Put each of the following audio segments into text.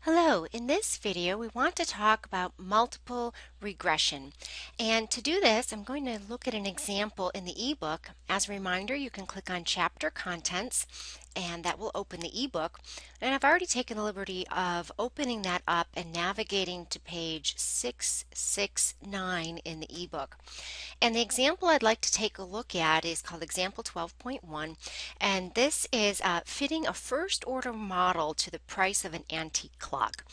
Hello, in this video we want to talk about multiple regression. And to do this, I'm going to look at an example in the ebook. As a reminder, you can click on chapter contents and that will open the ebook. And I've already taken the liberty of opening that up and navigating to page 669 in the ebook. And the example I'd like to take a look at is called example 12.1, and this is fitting a first order model to the price of an antique clock.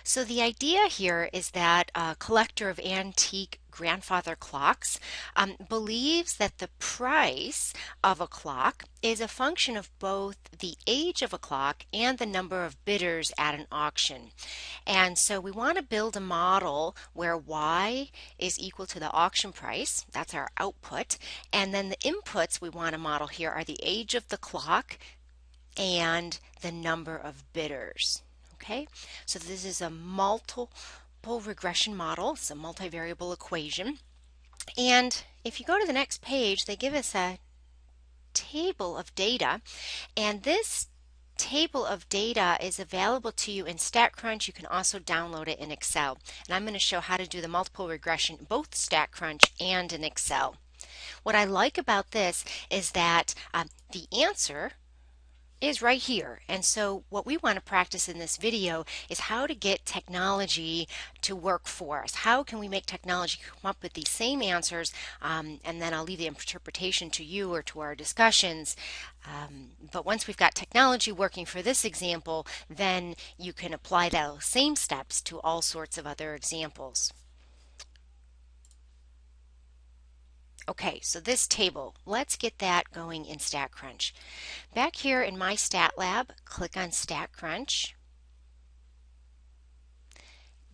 So the idea here is that a collector of antique grandfather clocks believes that the price of a clock is a function of both the age of a clock and the number of bidders at an auction. And so we want to build a model where Y is equal to the auction price. That's our output. And then the inputs we want to model here are the age of the clock and the number of bidders. Okay, so this is a multiple regression model. It's a multivariable equation. And if you go to the next page, they give us a table of data, and this table of data is available to you in Statcrunch. You can also download it in Excel. And I'm going to show how to do the multiple regression in both Statcrunch and in Excel. What I like about this is that the answer is right here. And so what we want to practice in this video is how to get technology to work for us. How can we make technology come up with these same answers? And then I'll leave the interpretation to you or to our discussions. But once we've got technology working for this example, then you can apply those same steps to all sorts of other examples. Okay, so this table, let's get that going in Statcrunch. Back here in My Stat Lab, click on Statcrunch,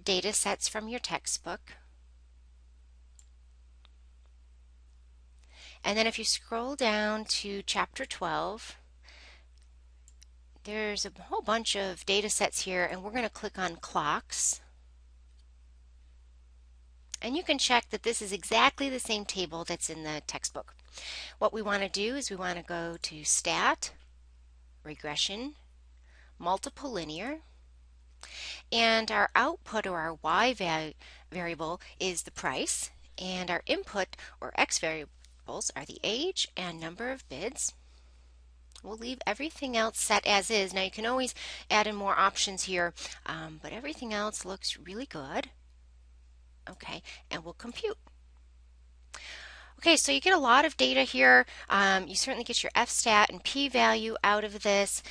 Data Sets from your textbook, and then if you scroll down to Chapter 12, there's a whole bunch of data sets here, and we're going to click on Clocks. And you can check that this is exactly the same table that's in the textbook. What we want to do is we want to go to Stat, Regression, Multiple Linear, and our output or our Y variable is the price, and our input or X variables are the age and number of bids. We'll leave everything else set as is. Now you can always add in more options here, but everything else looks really good. Okay, and we'll compute. Okay, so you get a lot of data here. You certainly get your f-stat and p-value out of this,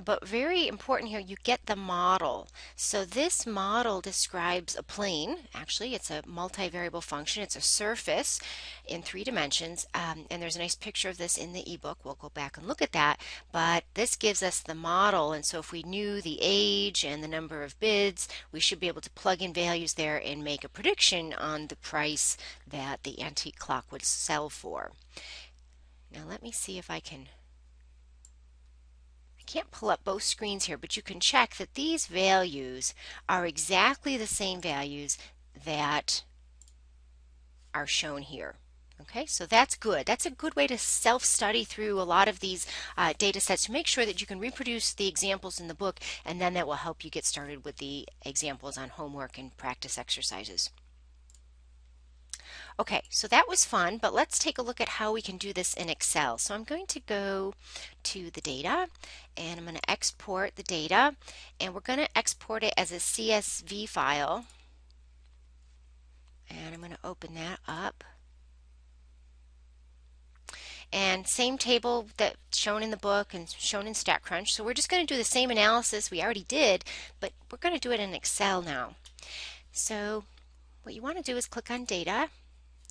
but very important here, you get the model. So this model describes a plane. Actually, it's a multivariable function. It's a surface in 3 dimensions, and there's a nice picture of this in the ebook. We'll go back and look at that, but this gives us the model, and so if we knew the age and the number of bids, we should be able to plug in values there and make a prediction on the price that the antique clock would sell for. Now let me see if I can't pull up both screens here, but you can check that these values are exactly the same values that are shown here. Okay, so that's good. That's a good way to self-study through a lot of these data sets to make sure that you can reproduce the examples in the book, and then that will help you get started with the examples on homework and practice exercises. Okay, so that was fun, but let's take a look at how we can do this in Excel. So I'm going to go to the data, and I'm going to export the data, and we're going to export it as a CSV file. And I'm going to open that up. And same table that's shown in the book and shown in Statcrunch. So we're just going to do the same analysis we already did, but we're going to do it in Excel now. So what you want to do is click on Data.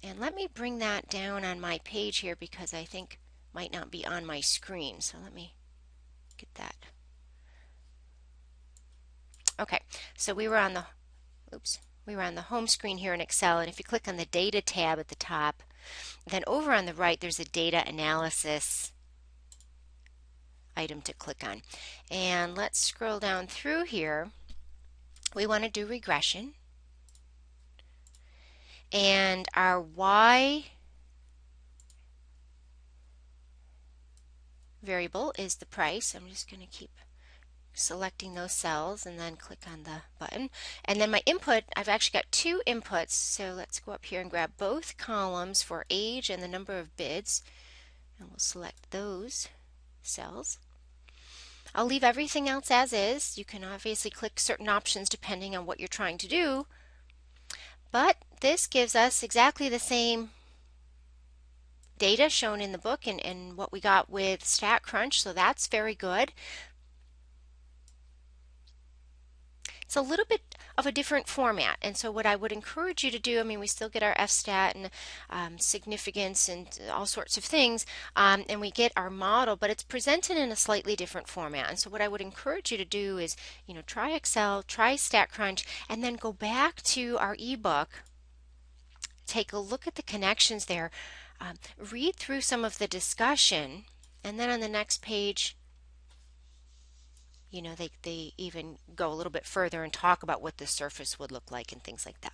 And let me bring that down on my page here because I think it might not be on my screen. So let me get that. Okay, so we were on the home screen here in Excel, and if you click on the Data tab at the top, then over on the right there's a Data Analysis item to click on. And let's scroll down through here. We want to do regression. And our Y variable is the price. I'm just going to keep selecting those cells and then click on the button. And then my input, I've actually got two inputs, so let's go up here and grab both columns for age and the number of bids, and we'll select those cells. I'll leave everything else as is. You can obviously click certain options depending on what you're trying to do, but this gives us exactly the same data shown in the book and what we got with Statcrunch, so that's very good. It's a little bit of a different format, and so what I would encourage you to do, I mean, we still get our FStat and significance and all sorts of things, and we get our model, but it's presented in a slightly different format. And so what I would encourage you to do is, try Excel, try Statcrunch, and then go back to our ebook, take a look at the connections there, read through some of the discussion, and then on the next page, they even go a little bit further and talk about what the surface would look like and things like that.